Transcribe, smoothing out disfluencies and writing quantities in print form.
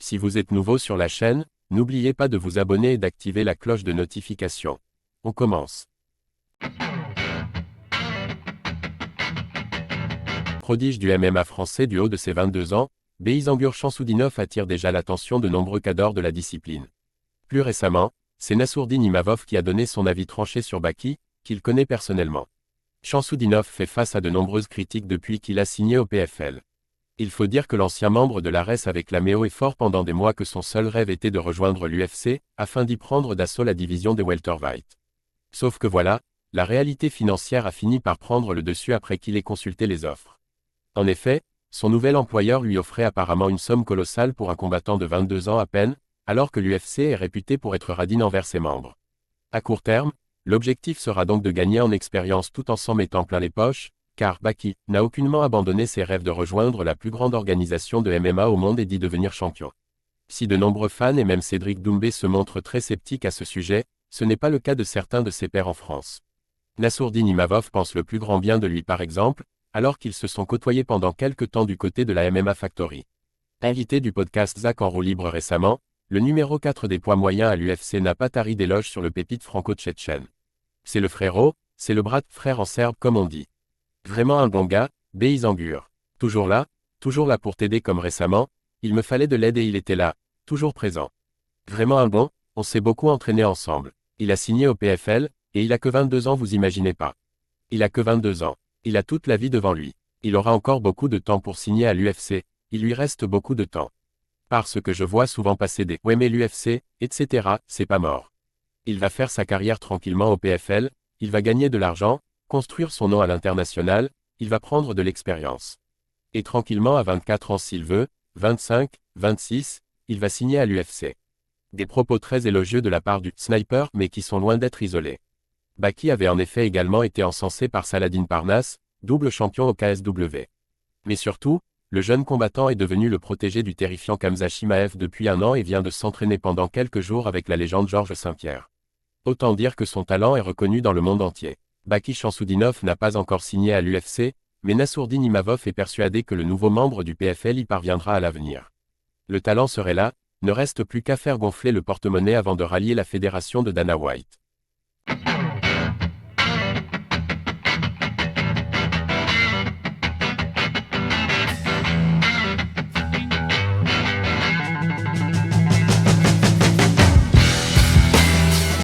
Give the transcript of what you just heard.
Si vous êtes nouveau sur la chaîne, n'oubliez pas de vous abonner et d'activer la cloche de notification. On commence. Prodige du MMA français du haut de ses 22 ans, Beisangur Shamsudinov attire déjà l'attention de nombreux cadors de la discipline. Plus récemment, c'est Nassourdine Imavov qui a donné son avis tranché sur Baki, qu'il connaît personnellement. Shamsudinov fait face à de nombreuses critiques depuis qu'il a signé au PFL. Il faut dire que l'ancien membre de l'ARES avait clamé haut et fort pendant des mois que son seul rêve était de rejoindre l'UFC, afin d'y prendre d'assaut la division des welterweight. Sauf que voilà, la réalité financière a fini par prendre le dessus après qu'il ait consulté les offres. En effet, son nouvel employeur lui offrait apparemment une somme colossale pour un combattant de 22 ans à peine, alors que l'UFC est réputé pour être radine envers ses membres. À court terme, l'objectif sera donc de gagner en expérience tout en s'en mettant plein les poches, car Baki n'a aucunement abandonné ses rêves de rejoindre la plus grande organisation de MMA au monde et d'y devenir champion. Si de nombreux fans et même Cédric Doumbé se montrent très sceptiques à ce sujet, ce n'est pas le cas de certains de ses pairs en France. Nassourdine Imavov pense le plus grand bien de lui par exemple, alors qu'ils se sont côtoyés pendant quelques temps du côté de la MMA Factory. Invité du podcast Zach en roue libre récemment, le numéro 4 des poids moyens à l'UFC n'a pas tari d'éloges sur le pépite franco-tchétchène. C'est le frérot, c'est le brat de frère en serbe comme on dit. Vraiment un bon gars, Beisangur. Toujours là pour t'aider comme récemment, il me fallait de l'aide et il était là, toujours présent. Vraiment un bon, on s'est beaucoup entraîné ensemble. Il a signé au PFL, et il a que 22 ans vous imaginez pas. Il a que 22 ans. Il a toute la vie devant lui. Il aura encore beaucoup de temps pour signer à l'UFC, il lui reste beaucoup de temps. Parce que je vois souvent passer des « ouais mais l'UFC, etc. » c'est pas mort. Il va faire sa carrière tranquillement au PFL, il va gagner de l'argent, construire son nom à l'international, il va prendre de l'expérience. Et tranquillement à 24 ans s'il veut, 25, 26, il va signer à l'UFC. Des propos très élogieux de la part du « sniper » mais qui sont loin d'être isolés. Baki avait en effet également été encensé par Saladin Parnasse, double champion au KSW. Mais surtout, le jeune combattant est devenu le protégé du terrifiant Khamzat Chimaev depuis un an et vient de s'entraîner pendant quelques jours avec la légende Georges St-Pierre. Autant dire que son talent est reconnu dans le monde entier. Baki Shamsudinov n'a pas encore signé à l'UFC, mais Nassourdine Imavov est persuadé que le nouveau membre du PFL y parviendra à l'avenir. Le talent serait là, ne reste plus qu'à faire gonfler le porte-monnaie avant de rallier la fédération de Dana White.